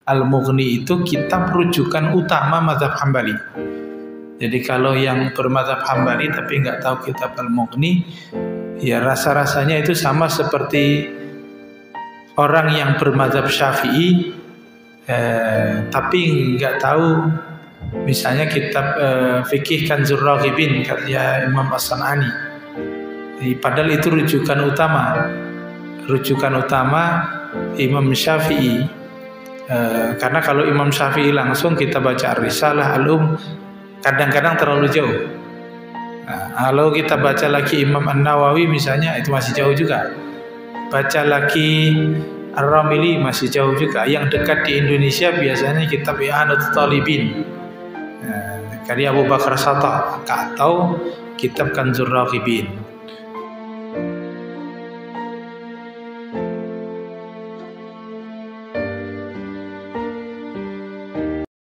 Al-Mughni itu kitab rujukan utama mazhab Hambali. Jadi kalau yang bermazhab Hambali tapi nggak tahu kitab Al-Mughni, ya rasa-rasanya itu sama seperti orang yang bermazhab Syafi'i tapi nggak tahu misalnya kitab Fikih Kanzur Raghibin karya Imam As-San'ani. Padahal itu rujukan utama Imam Syafi'i. Karena kalau Imam Syafi'i langsung kita baca Risalah, kadang-kadang terlalu jauh. Kalau kita baca lagi Imam An-Nawawi misalnya, itu masih jauh juga. Baca lagi Ar-Ramili masih jauh juga. Yang dekat di Indonesia biasanya kitab I'anatul Talibin karya Abu Bakar Satta atau kitab Kanzur Raghibin.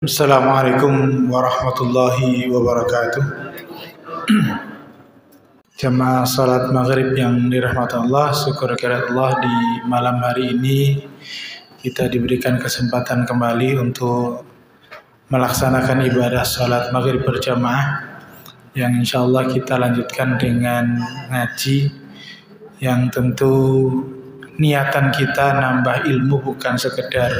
Assalamualaikum warahmatullahi wabarakatuh. Jamaah salat maghrib yang dirahmati Allah, syukur kehadirat Allah di malam hari ini kita diberikan kesempatan kembali untuk melaksanakan ibadah salat maghrib berjamaah yang insya Allah kita lanjutkan dengan ngaji yang tentu niatan kita nambah ilmu bukan sekedar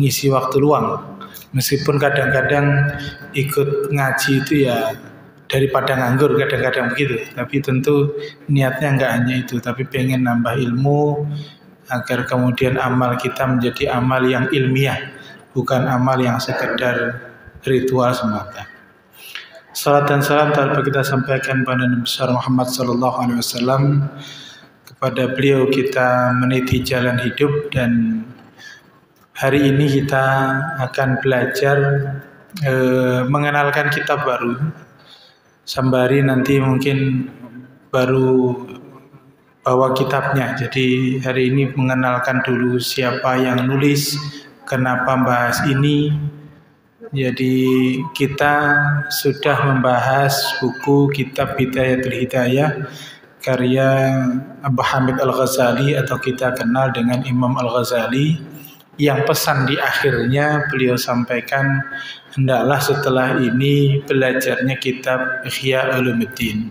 ngisi waktu luang. Meskipun kadang-kadang ikut ngaji itu ya daripada nganggur, kadang-kadang begitu. Tapi tentu niatnya enggak hanya itu, tapi pengen nambah ilmu agar kemudian amal kita menjadi amal yang ilmiah, bukan amal yang sekedar ritual semata. Salat dan salam telah kita sampaikan pada Nabi besar Muhammad SAW. Kepada beliau kita meniti jalan hidup, dan hari ini kita akan belajar mengenalkan kitab baru. Sembari nanti mungkin baru bawa kitabnya. Jadi hari ini mengenalkan dulu siapa yang nulis, kenapa bahas ini. Jadi kita sudah membahas buku kitab Bidayatul Hidayah karya Abu Hamid Al-Ghazali atau kita kenal dengan Imam Al-Ghazali, yang pesan di akhirnya beliau sampaikan hendaklah setelah ini belajarnya kitab Ihya Ulumuddin.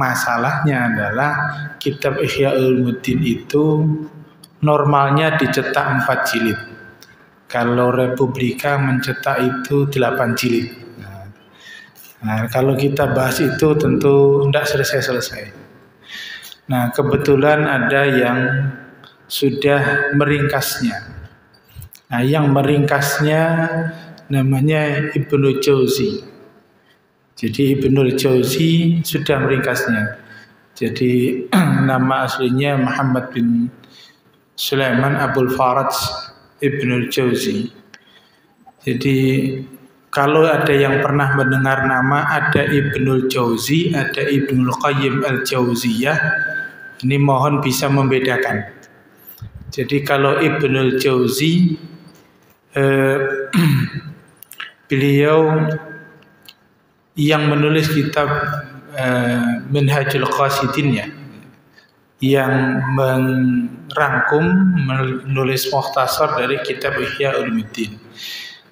Masalahnya adalah kitab Ihya Ulumuddin itu normalnya dicetak 4 jilid. Kalau Republika mencetak itu 8 jilid. Nah, kalau kita bahas itu tentu tidak selesai-selesai. Nah, kebetulan ada yang sudah meringkasnya. Nah, yang meringkasnya namanya Ibnul Jauzi. Jadi Ibnul Jauzi sudah meringkasnya. Jadi nama aslinya Muhammad bin Sulaiman Abul Faraj Ibnul Jauzi. Jadi kalau ada yang pernah mendengar nama, ada Ibnul Jauzi, ada Ibnul Qayyim Al-Jauziyah, ini mohon bisa membedakan. Jadi kalau Ibnul Jauzi beliau yang menulis kitab Minhajul Qasidin, ya, yang merangkum, menulis mukhtasar dari kitab Ihya Ulumuddin.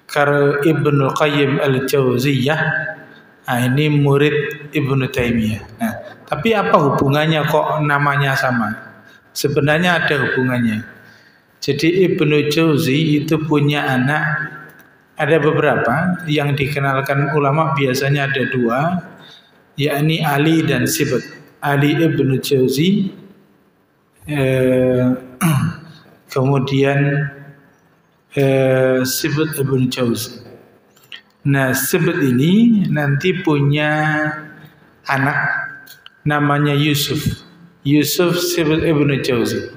Karena Ibnul Qayyim Al-Jauziyah, nah ini murid Ibnu Taimiyah. Nah, tapi apa hubungannya kok namanya sama? Sebenarnya ada hubungannya. Jadi Ibnu Jauzi itu punya anak, ada beberapa yang dikenalkan ulama, biasanya ada 2, yakni Ali dan Sibt. Ali Ibnu Jauzi, kemudian Sibt Ibnu Jauzi. Nah, Sibt ini nanti punya anak namanya Yusuf Sibt Ibnu Jauzi.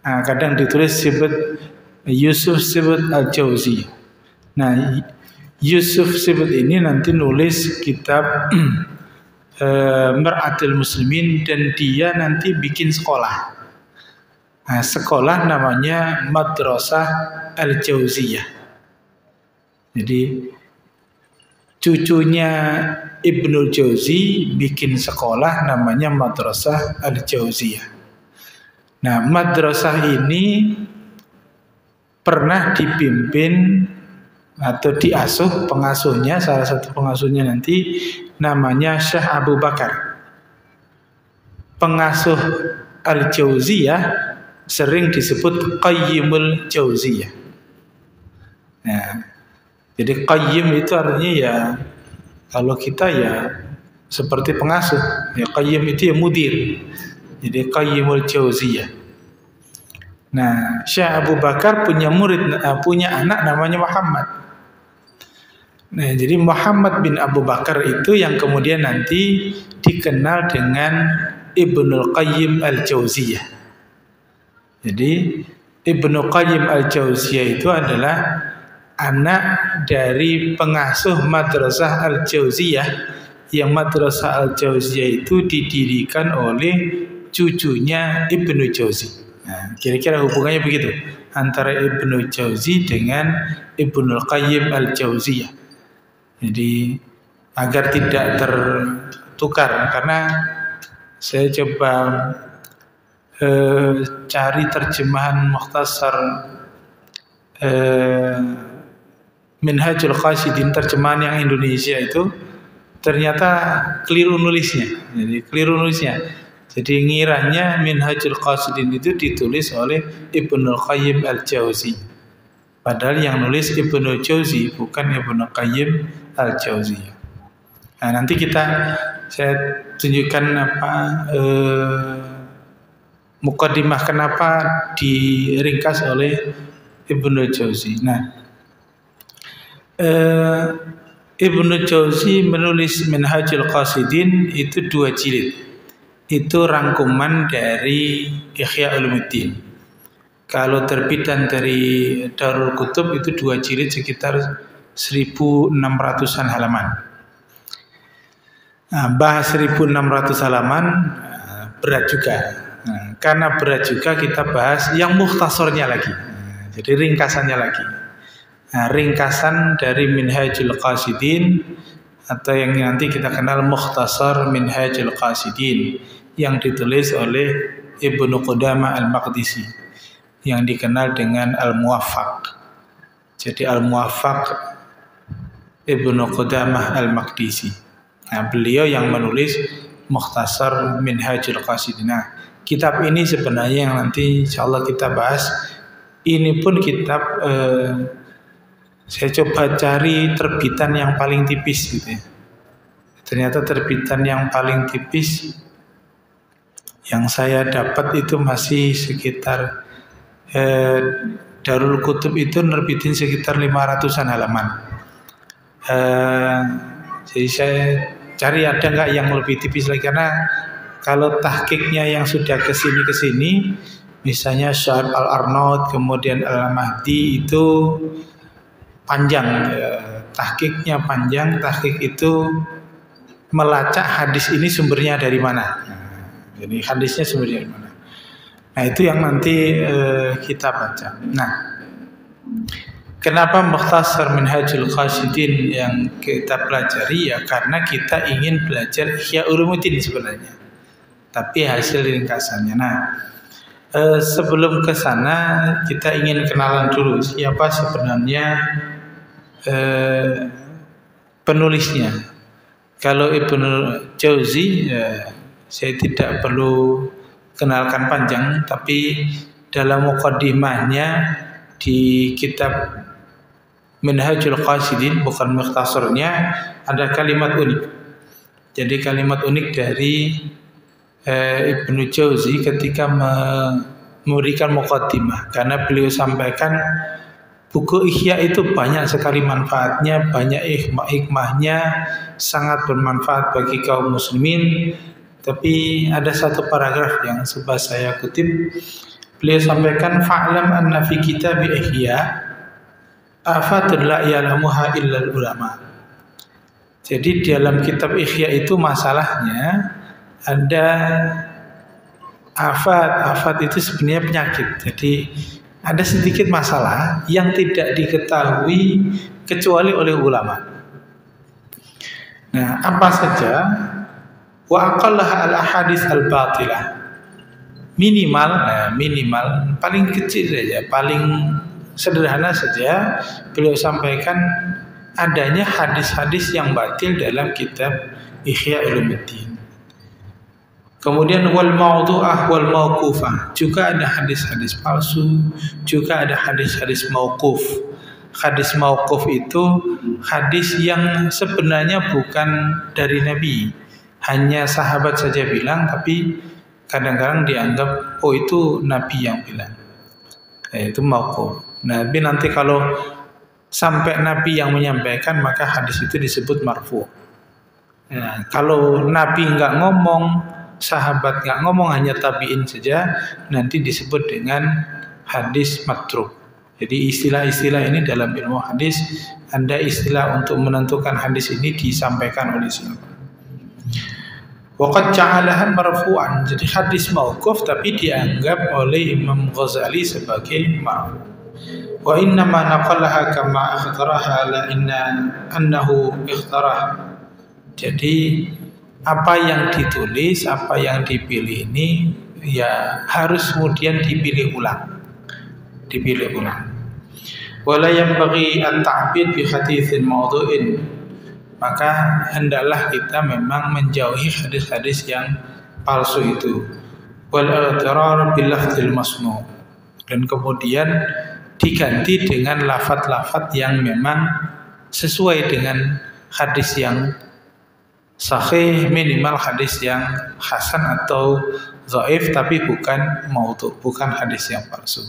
Nah, kadang ditulis Yusuf Sibt Al-Jauzi. Nah, Yusuf Sibt ini nanti nulis kitab Mir'atul Muslimin, dan dia nanti bikin sekolah. Nah, sekolah namanya Madrasah Al-Jauziyah. Jadi cucunya Ibnul Jauzi bikin sekolah namanya Madrasah Al-Jauziyah. Nah, madrasah ini pernah dipimpin atau diasuh pengasuhnya, salah satu pengasuhnya nanti namanya Syekh Abu Bakar. Pengasuh Al-Jauziyah sering disebut Qayyimul Jauziyah. Nah, jadi Qayyim itu artinya ya, kalau kita ya seperti pengasuh, ya Qayyim itu ya mudir. Jadi Qayyimul Jauziyah. Nah, Syekh Abu Bakar punya punya anak namanya Muhammad. Nah, jadi Muhammad bin Abu Bakar itu yang kemudian nanti dikenal dengan Ibnul Qayyim Al-Jauziyah. Jadi Ibnu Qayyim Al-Jauziyah itu adalah anak dari pengasuh Madrasah Al-Jauziyah, yang Madrasah Al-Jauziyah itu didirikan oleh cucunya Ibnu Jauzi. Nah, kira-kira hubungannya begitu antara Ibnu Jauzi dengan Ibnul Qayyim Al-Jauziyah. Jadi agar tidak tertukar, karena saya coba cari terjemahan Mukhtasar Minhajul Qasidin, terjemahan yang Indonesia itu ternyata keliru nulisnya. Jadi ngiranya Minhajul Qasidin itu ditulis oleh Ibnul Qayyim Al-Jauzi. Padahal yang nulis Ibnu Jauzi, bukan Ibnu Qayyim Al-Jauziyah. Nah, nanti saya tunjukkan mukaddimah kenapa diringkas oleh Ibnu Jauzi. Nah, Ibnu Jauzi menulis Minhajul Qasidin itu 2 jilid. Itu rangkuman dari Ihya Ulumuddin. Kalau terbitan dari Darul Kutub itu 2 jilid sekitar 1600-an halaman. Nah, bahas 1600 halaman berat juga. Nah, karena berat juga kita bahas yang mukhtasornya lagi. Jadi ringkasannya lagi. Nah, ringkasan dari Minhajul Qasidin atau yang nanti kita kenal Mukhtasar Minhajul Qasidin yang ditulis oleh Ibnu Qudamah Al-Maqdisi yang dikenal dengan Al-Muwaffaq. Jadi Al-Muwaffaq Ibnu Qudamah Al-Maqdisi. Nah, beliau yang menulis Mukhtasar Minhajul Qasidin. Nah, kitab ini sebenarnya yang nanti insyaallah kita bahas, ini pun kitab saya coba cari terbitan yang paling tipis gitu ya. Ternyata terbitan yang paling tipis yang saya dapat itu masih sekitar Darul Kutub itu nerbitin sekitar 500-an halaman. Jadi saya cari ada nggak yang lebih tipis lagi, karena kalau tahqiqnya yang sudah kesini misalnya Syarh Al-Arnaud kemudian Al-Mahdi itu panjang, tahqiqnya panjang. Tahqiq itu melacak hadis ini sumbernya dari mana. Jadi hadisnya sumbernya dari mana. Nah, itu yang nanti kita baca. Nah, kenapa Mukhtasar Minhajul Qasidin yang kita pelajari? Ya karena kita ingin belajar Ihya Ulumuddin sebenarnya, tapi hasil ringkasannya. Nah, sebelum ke sana kita ingin kenalan dulu siapa sebenarnya penulisnya. Kalau Ibnu Jauzi saya tidak perlu kenalkan panjang, tapi dalam muqaddimahnya di kitab Minhajul Qasidin, bukan mukhtasarnya, ada kalimat unik. Jadi kalimat unik dari Ibnu Jauzi ketika memberikan muqaddimah, karena beliau sampaikan buku Ihya itu banyak sekali manfaatnya, banyak hikmahnya, sangat bermanfaat bagi kaum muslimin. Tapi ada satu paragraf yang coba saya kutip. Beliau sampaikan, fa'lam anna fi kitab Ihya afatun la ya'lamuha illa ulama. Jadi dalam kitab Ihya itu masalahnya ada afat itu sebenarnya penyakit. Jadi ada sedikit masalah yang tidak diketahui kecuali oleh ulama. Nah, apa saja? Wa aqallah al-ahadits al-batilah. Minimal paling kecil saja, paling sederhana saja beliau sampaikan adanya hadis-hadis yang batil dalam kitab Ihya Ulumuddin. Kemudian wal maudu'ah wal mauqufah, juga ada hadis-hadis palsu, juga ada hadis-hadis mauquf. Hadis mauquf itu hadis yang sebenarnya bukan dari Nabi, hanya sahabat saja bilang, tapi kadang-kadang dianggap oh itu Nabi yang bilang. Itu mauquf. Nabi nanti kalau sampai Nabi yang menyampaikan maka hadis itu disebut marfu. Nah, kalau Nabi nggak ngomong, sahabat nggak ngomong, hanya tabiin saja, nanti disebut dengan hadis matruk. Jadi istilah-istilah ini dalam ilmu hadis, ada istilah untuk menentukan hadis ini disampaikan oleh siapa. Waqad ja'alaha marfu'an, jadi hadis mauquf tapi dianggap oleh Imam Ghazali sebagai marfu'. Wa inna ma naqalaha kama akhtaraha la inna annahu ikhtarah. Jadi apa yang ditulis, apa yang dipilih ini ya harus kemudian dipilih ulang. Wala yanbaghi at-ta'bid bi haditsin mawdu'in, maka hendaklah kita memang menjauhi hadis-hadis yang palsu itu. Wal i'tirar bil lafzil masnu', dan kemudian diganti dengan lafaz-lafaz yang memang sesuai dengan hadis yang sahih, minimal hadis yang hasan atau dhaif, tapi bukan maudhu', bukan hadis yang palsu.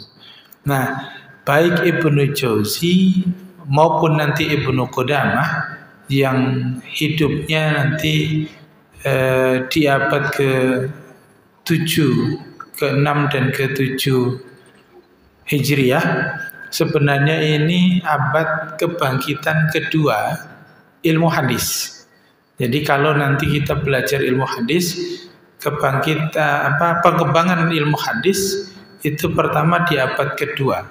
Nah, baik Ibnu Jauzi maupun nanti Ibnu Qudamah yang hidupnya nanti di abad ke-7, ke-6 dan ke-7 Hijriah, sebenarnya ini abad kebangkitan kedua ilmu hadis. Jadi kalau nanti kita belajar ilmu hadis, pengembangan ilmu hadis itu pertama di abad kedua.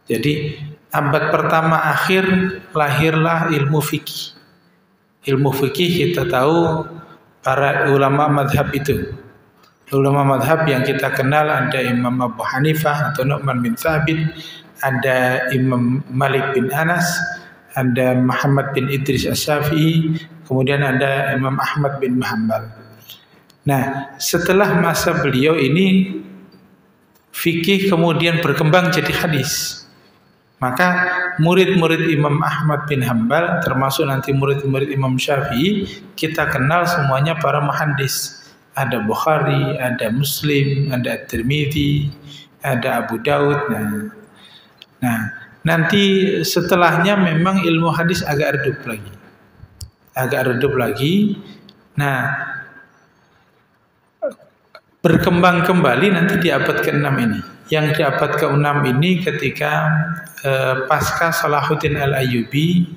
Jadi abad pertama akhir lahirlah ilmu fikih. Ilmu fikih kita tahu para ulama madhab itu. Ulama madhab yang kita kenal ada Imam Abu Hanifah atau Nu'man bin Thabit, ada Imam Malik bin Anas, ada Muhammad bin Idris Asy-Syafi'i, kemudian ada Imam Ahmad bin Hanbal. Nah, setelah masa beliau ini fikih kemudian berkembang jadi hadis. Maka murid-murid Imam Ahmad bin Hanbal, termasuk nanti murid-murid Imam Syafi'i, kita kenal semuanya para muhaddis. Ada Bukhari, ada Muslim, ada Tirmidzi, ada Abu Daud. Nah, nanti setelahnya memang ilmu hadis agak redup lagi. Nah, berkembang kembali nanti di abad ke-6 ini. Yang di abad ke-6 ini ketika pasca Salahuddin Al-Ayyubi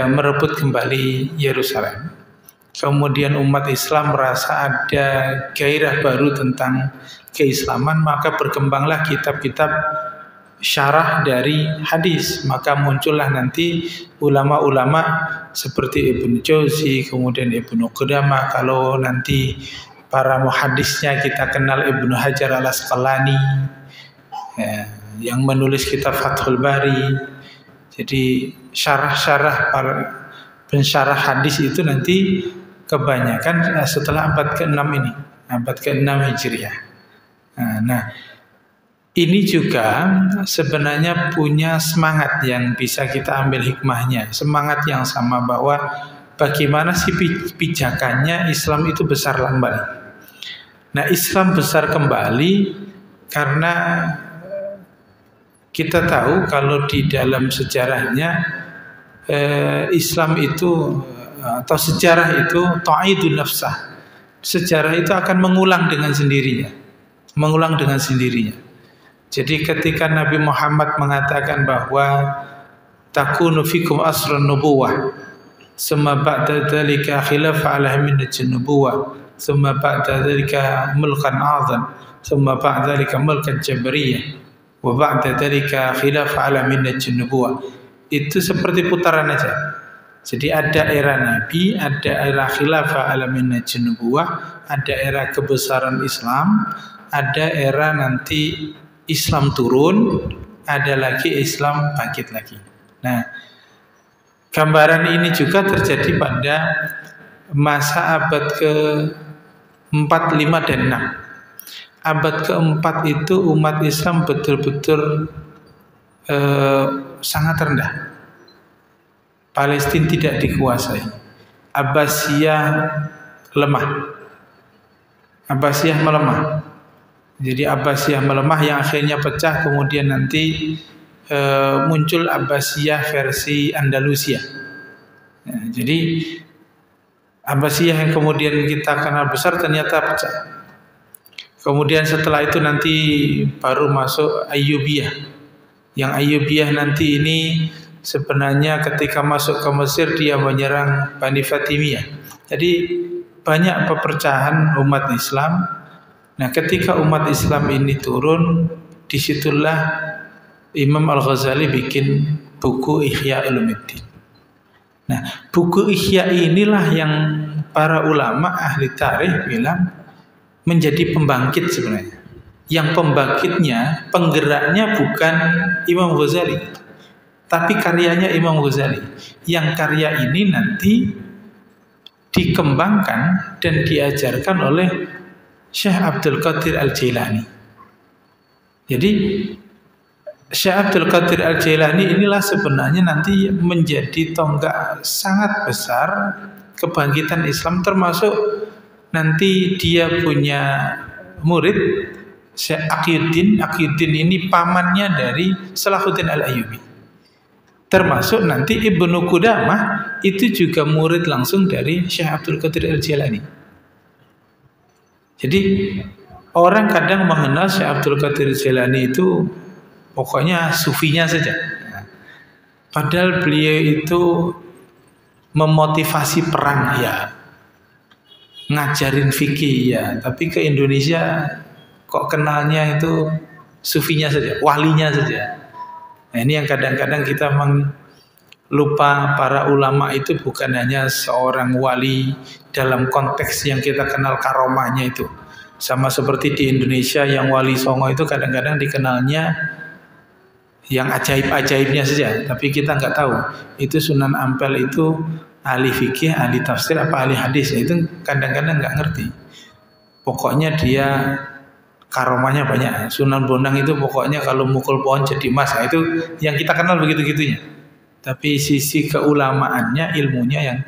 merebut kembali Yerusalem. Kemudian umat Islam merasa ada gairah baru tentang keislaman, maka berkembanglah kitab-kitab syarah dari hadis. Maka muncullah nanti ulama-ulama seperti Ibnu Jauzi, kemudian Ibnu Qudamah. Kalau nanti para muhaddisnya kita kenal Ibnu Hajar Al-Asqalani, yang menulis kitab Fathul Bari. Jadi syarah-syarah para pensyarah hadis itu nanti kebanyakan setelah abad ke-6 ini, abad ke-6 Hijriah. Nah, ini juga sebenarnya punya semangat yang bisa kita ambil hikmahnya, semangat yang sama bahwa bagaimana sih pijakannya Islam itu besar kembali. Nah, Islam besar kembali karena kita tahu kalau di dalam sejarahnya Islam itu atau sejarah itu ta'idun nafsah. Sejarah itu akan mengulang dengan sendirinya. Jadi ketika Nabi Muhammad mengatakan bahwa takunu fikum asrun nubuwah, summa ba'da dzalika khilafah ala minnatun nubuwah, summa ba'da dzalika mulkan 'azam, summa ba'da dzalika mulkan jabariyah, wa ba'da dzalika khilafah ala minnatun nubuwah. Itu seperti putaran aja. Jadi ada era Nabi, ada era khilafah ala minnatun nubuwah, ada era kebesaran Islam, ada era nanti Islam turun, ada lagi Islam bangkit lagi. Nah, gambaran ini juga terjadi pada masa abad ke-4, 5, dan 6. Abad ke-4 itu umat Islam betul-betul sangat rendah. Palestina tidak dikuasai. Abbasiyah lemah. Abbasiyah melemah. Jadi Abbasiyah melemah yang akhirnya pecah, kemudian nanti muncul Abbasiyah versi Andalusia. Nah, jadi Abbasiyah yang kemudian kita kenal besar ternyata pecah. Kemudian setelah itu nanti baru masuk Ayyubiyah. Yang Ayyubiyah nanti ini sebenarnya ketika masuk ke Mesir dia menyerang Bani Fatimiyah. Jadi banyak pepecahan umat Islam. Nah, ketika umat Islam ini turun, disitulah Imam Al-Ghazali bikin buku Ihya Ulumuddin. Nah, buku Ihya inilah yang para ulama ahli tarikh bilang menjadi pembangkit sebenarnya. Yang pembangkitnya, penggeraknya bukan Imam Ghazali, tapi karyanya Imam Ghazali. Yang karya ini nanti dikembangkan dan diajarkan oleh Syekh Abdul Qadir Al-Jailani. Jadi Syekh Abdul Qadir Al-Jailani inilah sebenarnya nanti menjadi tonggak sangat besar kebangkitan Islam, termasuk nanti dia punya murid Syekh Aqiyuddin. Aqiyuddin ini pamannya dari Salahuddin Al-Ayyubi. Termasuk nanti Ibnu Qudamah itu juga murid langsung dari Syekh Abdul Qadir Al-Jailani. Jadi orang kadang mengenal Syekh Abdul Qadir Al-Jailani itu pokoknya sufinya saja. Padahal beliau itu memotivasi perang ya, ngajarin fikih ya, tapi ke Indonesia kok kenalnya itu sufinya saja, walinya saja. Nah, ini yang kadang-kadang kita lupa, para ulama itu bukan hanya seorang wali dalam konteks yang kita kenal karomahnya itu. Sama seperti di Indonesia yang wali songo itu kadang-kadang dikenalnya yang ajaib-ajaibnya saja, tapi kita nggak tahu itu Sunan Ampel itu ahli fikih, ahli tafsir, apa ahli hadis. Itu kadang-kadang nggak ngerti. Pokoknya dia karomahnya banyak. Sunan Bonang itu pokoknya kalau mukul pohon jadi emas. Nah, itu yang kita kenal begitu-gitunya. Tapi sisi keulamaannya, ilmunya yang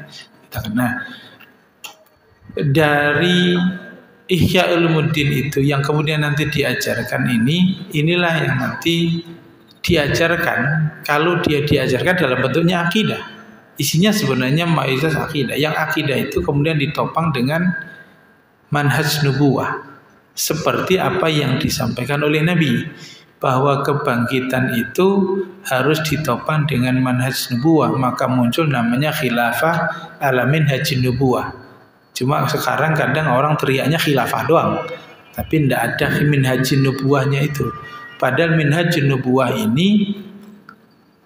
kita kenal. Dari Ihya Ulumuddin itu yang kemudian nanti diajarkan inilah yang nanti diajarkan. Kalau dia diajarkan dalam bentuknya akidah, isinya sebenarnya mayoritas akidah. Yang akidah itu kemudian ditopang dengan manhaj nubuwah, seperti apa yang disampaikan oleh Nabi, bahwa kebangkitan itu harus ditopang dengan manhaj nubuwah. Maka muncul namanya khilafah ala minhaj nubuwah. Cuma sekarang kadang orang teriaknya khilafah doang, tapi tidak ada minhaj nubuwahnya itu. Padahal minhaj nubuwah ini,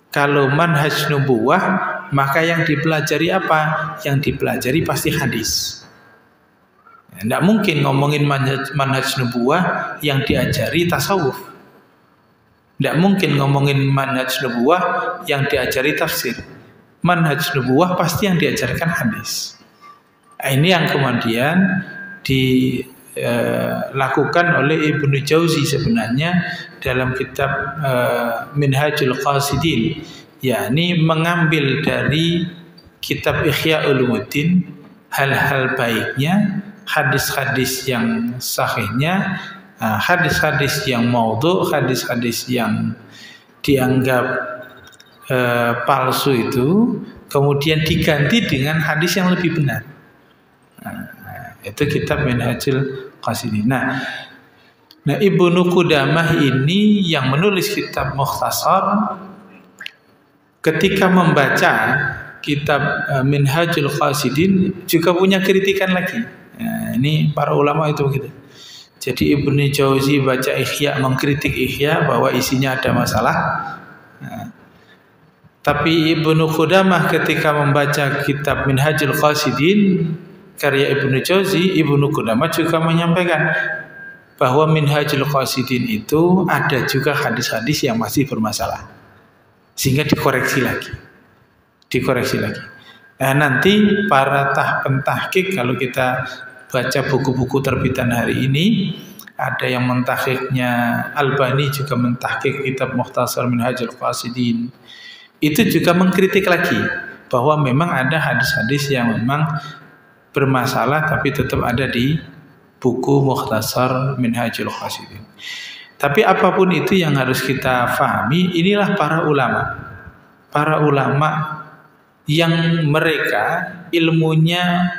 kalau manhaj nubuwah, maka yang dipelajari apa? Yang dipelajari pasti hadis. Tidak mungkin ngomongin manhaj nubuwah yang diajari tasawuf. Tidak mungkin ngomongin manhaj nubuwah yang diajari tafsir. Manhaj nubuwah pasti yang diajarkan hadis. Ini yang kemudian dilakukan oleh Ibnu Jauzi sebenarnya dalam kitab Minhajul Qasidin, yakni mengambil dari kitab Ihya Ulumuddin hal-hal baiknya, hadis-hadis yang sahihnya, hadis-hadis yang maudhu, hadis-hadis yang dianggap palsu itu kemudian diganti dengan hadis yang lebih benar. Itu kitab Minhajul Qasidin. Nah, Ibnu Qudamah ini yang menulis kitab Mukhtasar, ketika membaca kitab Minhajul Qasidin juga punya kritikan lagi. Nah, ini para ulama itu begitu. Jadi Ibnu Jauzi baca Ihya, mengkritik Ihya bahwa isinya ada masalah. Nah, tapi Ibnu Qudamah ketika membaca kitab Minhajul Qasidin karya Ibnu Jauzi, Ibnu Qudamah juga menyampaikan bahwa Minhajul Qasidin itu ada juga hadis-hadis yang masih bermasalah, sehingga dikoreksi lagi. Nah, nanti para pentahqiq, kalau kita baca buku-buku terbitan hari ini, ada yang mentahqiqnya Albani, juga mentahqiq kitab Mukhtasar Minhajul Qasidin, itu juga mengkritik lagi bahwa memang ada hadis-hadis yang memang bermasalah tapi tetap ada di buku Mukhtasar Minhajul Qasidin. Tapi apapun itu yang harus kita pahami, inilah para ulama yang mereka ilmunya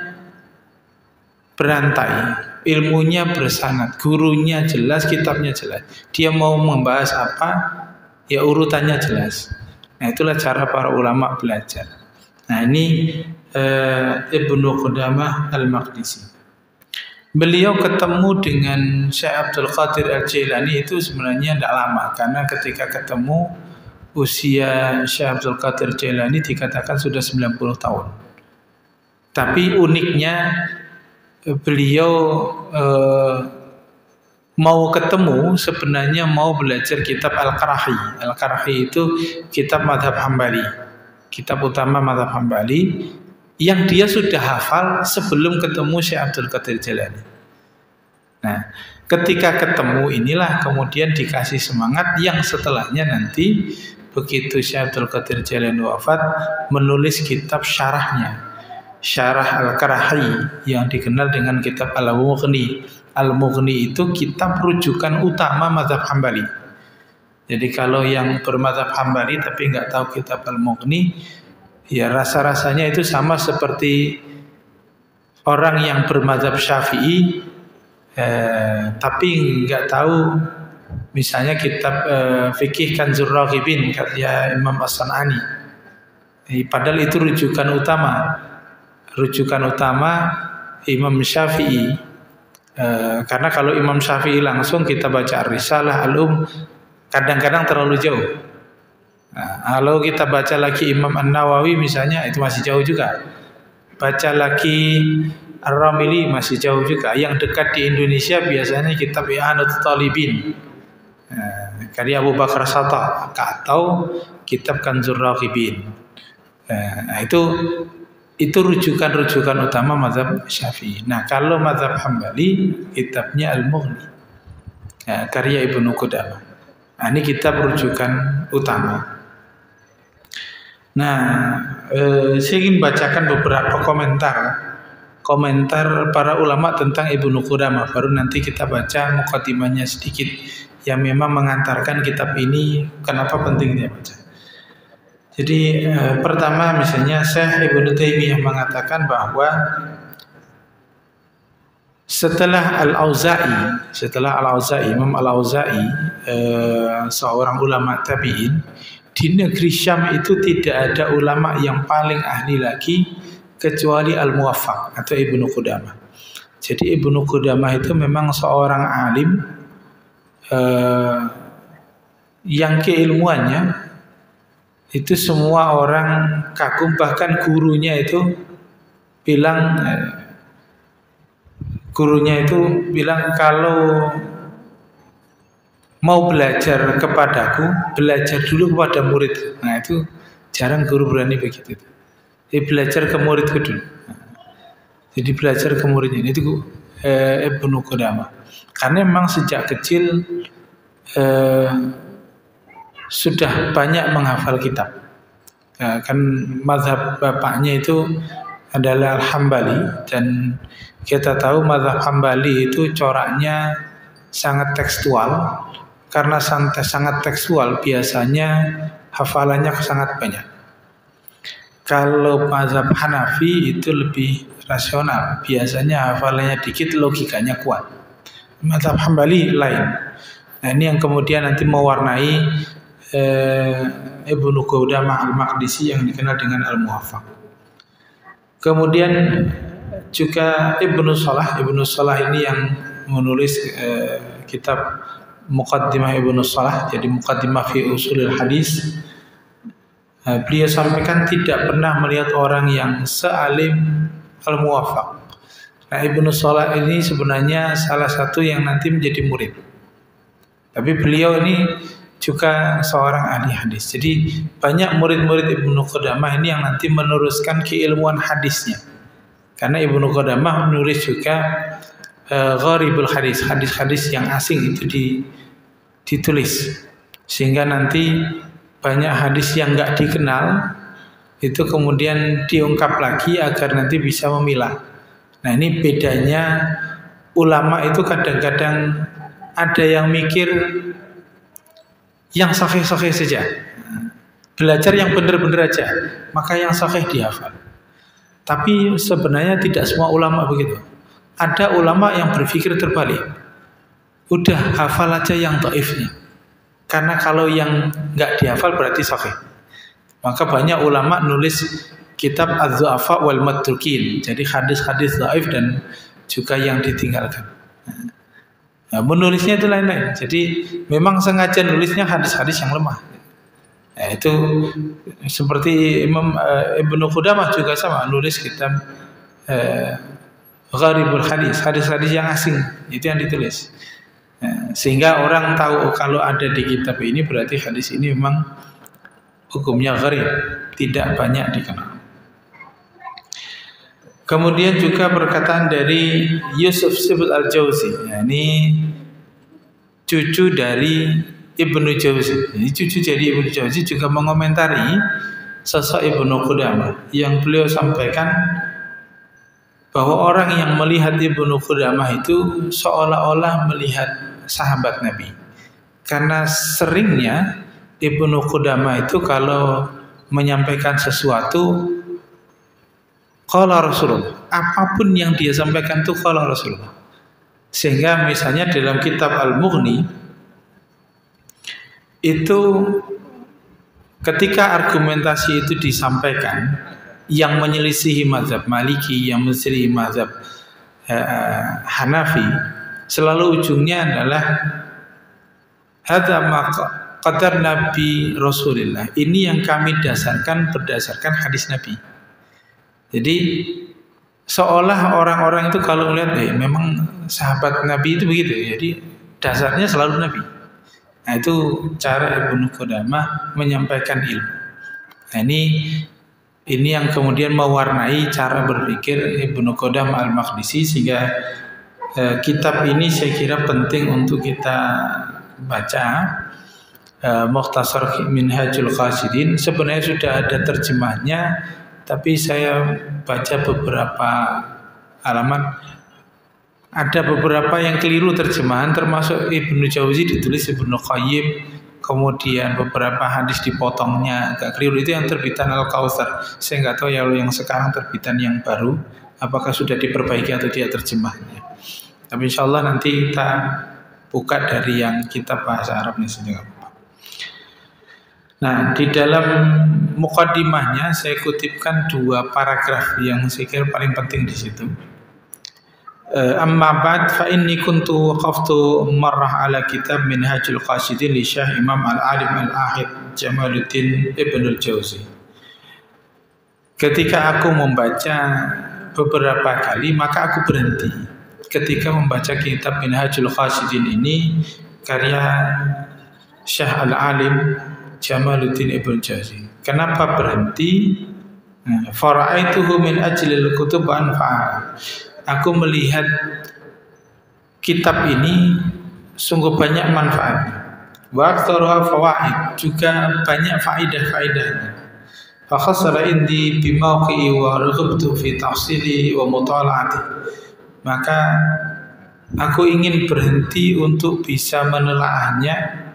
berantai, ilmunya bersanad, gurunya jelas, kitabnya jelas. Dia mau membahas apa, ya urutannya jelas. Nah, itulah cara para ulama belajar. Nah, ini Ibnu Qudamah Al-Maqdisi. Beliau ketemu dengan Syekh Abdul Qadir Al-Jailani itu sebenarnya tidak lama, karena ketika ketemu usia Syekh Abdul Qadir Jailani dikatakan sudah 90 tahun. Tapi uniknya beliau mau ketemu sebenarnya mau belajar kitab Al-Qarahi. Al-Qarahi itu kitab madhab Hambali, kitab utama madhab Hambali, yang dia sudah hafal sebelum ketemu Syekh Abdul Qadir Jailani. Nah, ketika ketemu inilah kemudian dikasih semangat yang setelahnya nanti begitu Syekh Abdul Qadir Jailani wafat, menulis kitab syarahnya, Syarah Al-Qarahi, yang dikenal dengan kitab Al-Mughni. Al-Mughni itu kitab rujukan utama mazhab Hambali. Jadi kalau yang bermazhab Hambali tapi nggak tahu kitab Al-Mughni, ya rasa-rasanya itu sama seperti orang yang bermazhab Syafi'i tapi nggak tahu misalnya kitab fikih Kanzur Raghibin karya Imam As-San'ani. Padahal itu rujukan utama Imam Syafi'i. Karena kalau Imam Syafi'i langsung kita baca Ar-Risalah, Al-Um, kadang-kadang terlalu jauh. Nah, kalau kita baca lagi Imam An-Nawawi misalnya, itu masih jauh juga. Baca lagi Ar-Ramili masih jauh juga. Yang dekat di Indonesia biasanya kitab I'anatul Talibin, karya Abu Bakar Sattah, atau kitab Kanzur Raghibin. Nah, itu rujukan utama mazhab Syafi'i. Nah, kalau mazhab Hambali kitabnya Al-Mughni, karya Ibnu Qudamah. Nah, ini kitab rujukan utama. Nah, saya ingin bacakan beberapa komentar para ulama tentang Ibnu Qudamah. Baru nanti kita baca mukadimahnya sedikit yang memang mengantarkan kitab ini kenapa pentingnya baca. Jadi pertama misalnya Syekh Ibnu Taimiyah mengatakan bahwa setelah Al-Auza'i, Imam Al-Auza'i, seorang ulama tabi'in, di negeri Syam itu tidak ada ulama yang paling ahli lagi kecuali Al-Muwaffaq atau Ibnu Qudamah. Jadi Ibnu Qudamah itu memang seorang alim yang keilmuannya itu semua orang kagum, bahkan gurunya itu bilang kalau mau belajar kepadaku, belajar dulu kepada murid. Nah, itu jarang guru berani begitu. Jadi belajar ke muridku dulu. Jadi belajar ke muridnya itu Ibnu Qudamah. Karena memang sejak kecil sudah banyak menghafal kitab. Kan mazhab bapaknya itu adalah Al-Hambali, dan kita tahu mazhab Hambali itu coraknya sangat tekstual. Karena sangat tekstual, biasanya hafalannya sangat banyak. Kalau mazhab Hanafi itu lebih rasional, biasanya hafalannya dikit, logikanya kuat. Mazhab Hambali lain. Nah, ini yang kemudian nanti mewarnai Ibnu Qudamah Al-Maqdisi yang dikenal dengan Al-Muwaffaq. Kemudian juga Ibnu Salah ini yang menulis kitab Muqaddimah Ibnu Salah, jadi Muqaddimah fi Ushulil Hadis. Beliau sampaikan tidak pernah melihat orang yang sealim Al-Muwaffaq. Nah, Ibnu Salah ini sebenarnya salah satu yang nanti menjadi murid. Tapi beliau ini juga seorang ahli hadis. Jadi banyak murid-murid Ibnu Qudamah ini yang nanti meneruskan keilmuan hadisnya. Karena Ibnu Qudamah menulis juga gharibul hadis, hadis-hadis yang asing itu ditulis. Sehingga nanti banyak hadis yang nggak dikenal itu kemudian diungkap lagi agar nanti bisa memilah. Nah, ini bedanya ulama itu kadang-kadang ada yang mikir yang sahih-sahih saja, belajar yang benar-benar aja, maka yang sahih dihafal. Tapi sebenarnya tidak semua ulama begitu. Ada ulama yang berpikir terbalik, udah hafal aja yang dhaifnya, karena kalau yang nggak dihafal berarti sahih. Maka banyak ulama nulis kitab Az-Zu'afa wal Matrukin, jadi hadis-hadis dhaif dan juga yang ditinggalkan. Nah, menulisnya itu lain-lain. Jadi memang sengaja nulisnya hadis-hadis yang lemah. Nah, itu seperti Imam Ibnu Qudamah juga sama, nulis kitab gharibul hadis, hadis-hadis yang asing, itu yang ditulis. Nah, sehingga orang tahu kalau ada di kitab ini berarti hadis ini memang hukumnya gharib, tidak banyak dikenal. Kemudian juga perkataan dari Yusuf Sibut Al-Jauzi, ini cucu dari Ibnu Jauzi. Ini cucu dari Ibnu Jauzi juga mengomentari sosok Ibnu Qudamah yang beliau sampaikan bahwa orang yang melihat Ibnu Qudamah itu seolah-olah melihat sahabat Nabi. Karena seringnya Ibnu Qudamah itu kalau menyampaikan sesuatu qala Rasulullah, apapun yang dia sampaikan itu qala Rasulullah. Sehingga misalnya dalam kitab Al-Mughni itu ketika argumentasi itu disampaikan yang menyelisihi mazhab Maliki, yang menyelisihi mazhab Hanafi, selalu ujungnya adalah hadza ma qadar Nabi Rasulullah. Ini yang kami dasarkan berdasarkan hadis Nabi. Jadi seolah orang-orang itu kalau melihat memang sahabat Nabi itu begitu. Jadi dasarnya selalu Nabi. Nah, itu cara Ibnu Qudamah menyampaikan ilmu. Nah, ini yang kemudian mewarnai cara berpikir Ibnu Qudamah Al-Maqdisi, sehingga kitab ini saya kira penting untuk kita baca. Mukhtasar Minhajul Qasidin sebenarnya sudah ada terjemahnya, tapi saya baca beberapa halaman, ada beberapa yang keliru terjemahan, termasuk Ibnu Jauzi ditulis Ibnu Qayyim, kemudian beberapa hadis dipotongnya agak keliru. Itu yang terbitan Al-Kautsar. Saya nggak tahu ya yang sekarang terbitan yang baru apakah sudah diperbaiki atau tidak terjemahnya. Tapi insya Allah nanti kita buka dari yang kitab bahasa Arabnya saja. Nah, di dalam muqaddimahnya saya kutipkan 2 paragraf yang saya kira paling penting di situ. Amma ba'd fa inni kuntu waqaftu marrah ala kitab Minhajul Qasidin li Syekh Imam Al-Alim Al-Ahid Jamaluddin Ibnul Jauzi. Ketika aku membaca beberapa kali, maka aku berhenti ketika membaca kitab Minhajul Qasidin ini karya Syekh Al-Alim Jamaluddin Ibnul Jauzi. Kenapa berhenti? Fara'aituhu min ajlil kutub anfa'a. Aku melihat kitab ini sungguh banyak manfaatnya. Wa aktsaruha fawaid, juga banyak faidah-faidahnya. Fa khassara indi bi mawqi'i wa raghibtu fi tahsili wa mutala'ati. Maka aku ingin berhenti untuk bisa menelaahnya,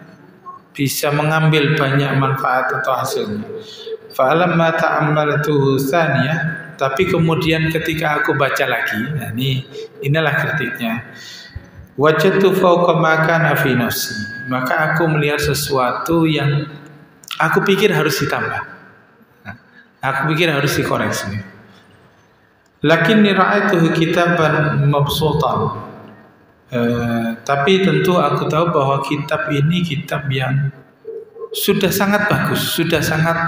bisa mengambil banyak manfaat atau hasilnya. Fa'alamma ta'ammaltuhu tsaniyah, tapi kemudian ketika aku baca lagi, nah inilah kritiknya. Wajadtu fawqa ma kana fi nafsi, maka aku melihat sesuatu yang aku pikir harus ditambah. Aku pikir harus dikoreksi. Lakinni ra'aituhu kitaban mabsutan. Tapi tentu aku tahu bahwa kitab ini kitab yang sudah sangat bagus, sudah sangat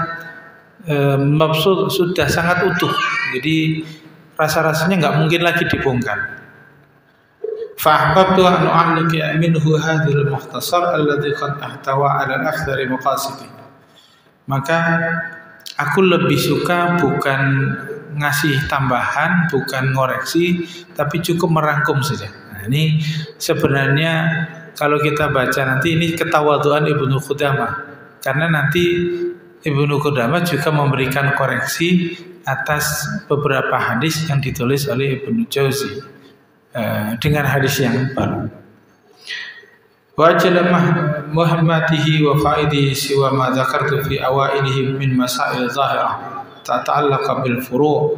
mabsut, sudah sangat utuh. Jadi rasa-rasanya nggak mungkin lagi dibongkar. Fahbabtu an u'allika minhu hadhil mukhtasar alladhi qad ahtawa 'ala al-akthari maqasidi. Maka aku lebih suka bukan ngasih tambahan, bukan ngoreksi, tapi cukup merangkum saja. Nah, ini sebenarnya kalau kita baca nanti ini ketawaduan Ibnu Qudamah, karena nanti Ibnu Qudamah juga memberikan koreksi atas beberapa hadis yang ditulis oleh Ibnu Jauzi dengan hadis yang baru. Wa ajalla muhammatihi wa faidihi siwa ma dzakartu fi awailihi min masail zahirah tata'allaqa bil furu'.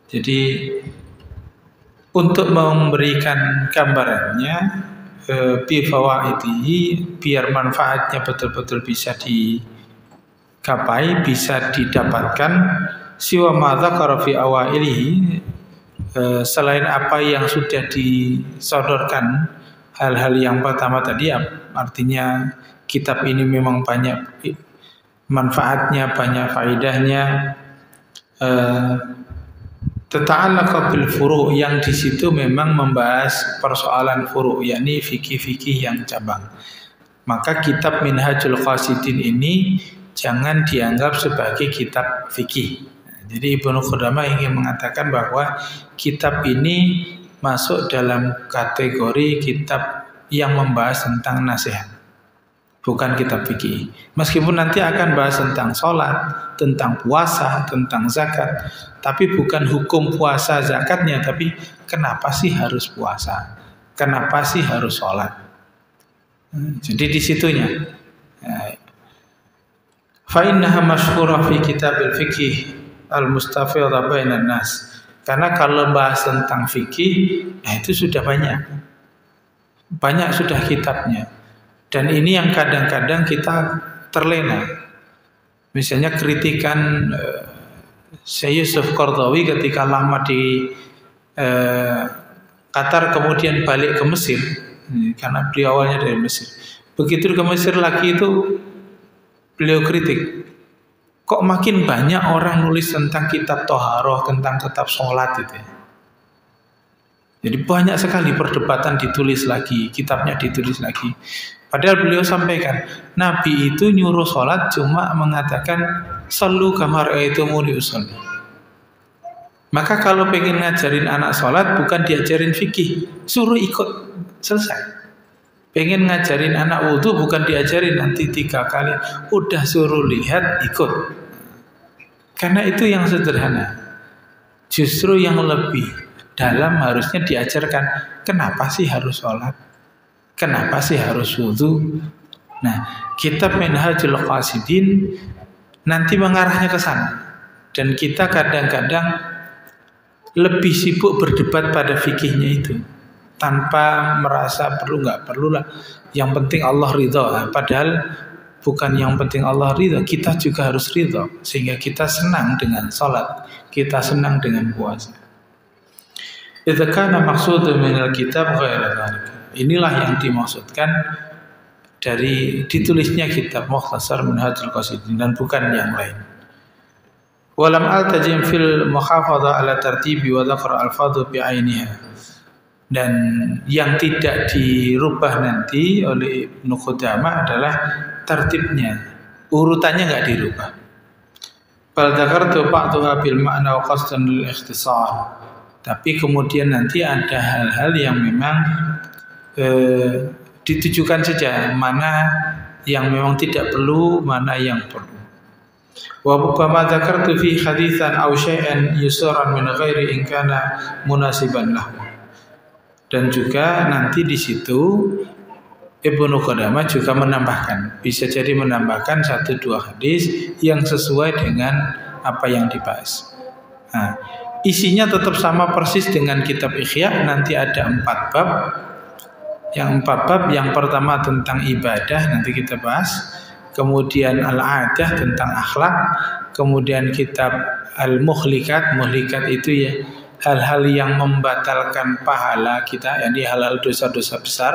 Jadi untuk memberikan gambarannya bi fawaidihi, biar manfaatnya betul-betul bisa digapai, bisa didapatkan, siwa ma dzakara fi awailihi, selain apa yang sudah disodorkan, hal-hal yang pertama tadi, artinya kitab ini memang banyak manfaatnya, banyak faedahnya. Tata'allaqa bil furu', yang di situ memang membahas persoalan furu', yakni fikih-fikih yang cabang. Maka kitab Minhajul Qasidin ini jangan dianggap sebagai kitab fikih. Jadi Ibnu Qudamah ingin mengatakan bahwa kitab ini masuk dalam kategori kitab yang membahas tentang nasihat, bukan kitab fikih. Meskipun nanti akan bahas tentang sholat, tentang puasa, tentang zakat, tapi bukan hukum puasa zakatnya, tapi kenapa sih harus puasa, kenapa sih harus sholat. Jadi di situnya. Fa innaha masyhurah fi kitabil fiqh al-mustafidha bainan nas. Karena kalau bahas tentang fikih, itu sudah banyak sudah kitabnya. Dan ini yang kadang-kadang kita terlena. Misalnya kritikan Syekh Yusuf Qaradawi ketika lama di Qatar kemudian balik ke Mesir, karena beliau awalnya dari Mesir. Begitu ke Mesir lagi itu beliau kritik, kok makin banyak orang nulis tentang kitab Toharoh, tentang kitab sholat itu. Jadi banyak sekali perdebatan ditulis lagi, kitabnya ditulis lagi. Padahal beliau sampaikan, Nabi itu nyuruh sholat cuma mengatakan sallu kama ra'aitumuni usolli. Maka kalau pengen ngajarin anak sholat bukan diajarin fikih, suruh ikut, selesai. Pengen ngajarin anak wudhu bukan diajarin nanti 3 kali, udah suruh lihat, ikut. Karena itu yang sederhana. Justru yang lebih dalam harusnya diajarkan, kenapa sih harus sholat, kenapa sih harus wudhu. Nah, kitab Minhajul Qasidin nanti mengarahnya ke sana. Dan kita kadang-kadang lebih sibuk berdebat pada fikihnya itu, tanpa merasa perlu, nggak perlu lah. Yang penting Allah ridho. Padahal bukan yang penting Allah ridho, kita juga harus ridho, sehingga kita senang dengan sholat, kita senang dengan puasa. Idza kana maqsudun minal kitab ghairu dzalika. Inilah yang dimaksudkan dari ditulisnya kitab Mukhtasar Minhajul Qasidin dan bukan yang lain. Walam altajim fil muhafadzah ala tartibi wa dzakar alfadhu bi ainiha. Dan yang tidak dirubah nanti oleh Ibnu Qudamah adalah tertibnya, urutannya nggak dirubah. Bal dzakartu ba'daha bil ma'na wa qasdan lil ikhtisar. Tapi kemudian nanti ada hal-hal yang memang ditujukan saja, mana yang memang tidak perlu, mana yang perlu. Wa bukkama dzakartu fi haditsan aw syai'an yusaran min ghairi in kana munasiban lahu. Dan juga nanti di situ Ibnu Qudamah juga menambahkan, bisa jadi menambahkan 1-2 hadis yang sesuai dengan apa yang dibahas. Nah, isinya tetap sama persis dengan kitab Ihya. Nanti ada 4 bab. Yang 4 bab, yang pertama tentang ibadah, nanti kita bahas. Kemudian al-adah tentang akhlak. Kemudian kitab al-muhlikat. Muhlikat itu ya hal-hal yang membatalkan pahala kita, yakni hal-hal dosa-dosa besar.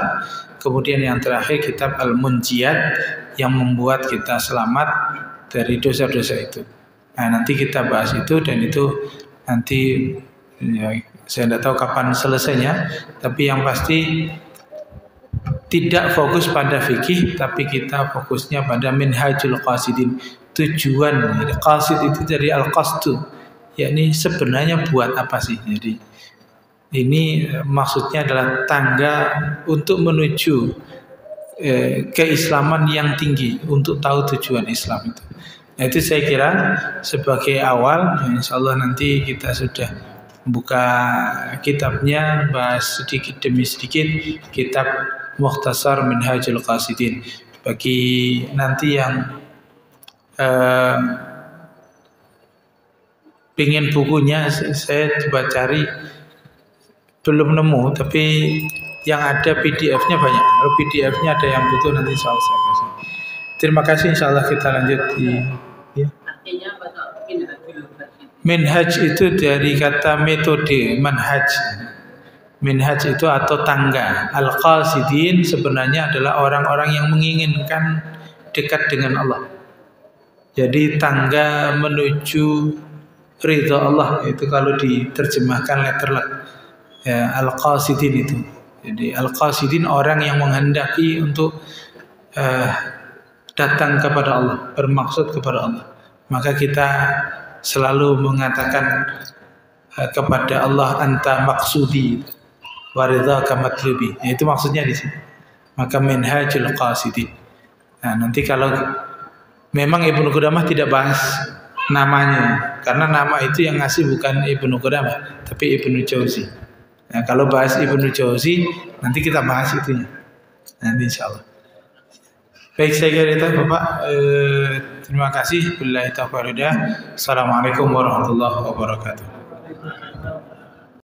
Kemudian yang terakhir kitab al-munjiyat yang membuat kita selamat dari dosa-dosa itu. Nah, nanti kita bahas itu, dan itu nanti Ya, saya tidak tahu kapan selesainya, tapi yang pasti tidak fokus pada fikih, tapi kita fokusnya pada minhajul qasidin. Tujuan qasid itu dari al-qasdu, yakni sebenarnya buat apa sih? Jadi ini maksudnya adalah tangga untuk menuju keislaman yang tinggi, untuk tahu tujuan Islam itu. Nah, itu saya kira sebagai awal. Insya Allah nanti kita sudah buka kitabnya, bahas sedikit demi sedikit kitab Mukhtasar Minhajul Qasidin. Bagi nanti yang pengen bukunya, saya coba cari, belum nemu, tapi yang ada PDF-nya banyak. Kalau PDF-nya ada yang butuh, nanti soal saya kasih. Terima kasih, insya Allah kita lanjut di ya. Minhaj itu dari kata metode, manhaj. Minhaj itu atau tangga. Al-qasidin sebenarnya adalah orang-orang yang menginginkan dekat dengan Allah. Jadi tangga menuju ridha Allah, itu kalau diterjemahkan letterlet. Ya, al-qasidin itu. Jadi al-qasidin orang yang menghendaki untuk datang kepada Allah, bermaksud kepada Allah. Maka kita selalu mengatakan kepada Allah, anta maksudi wa ridhaka matlubi. Itu maksudnya di sini. Maka minhajul qasidin. Nah, nanti kalau memang Ibnu Qudamah tidak bahas namanya, karena nama itu yang ngasih bukan Ibnu Qudamah, tapi Ibnu Jauzi. Nah, kalau bahas Ibnu Jauzi nanti kita bahas itunya. Nanti insyaallah. Baik, saya kira itu Bapak. Terima kasih. Billahi taufiq wal hidayah. Assalamualaikum warahmatullahi wabarakatuh.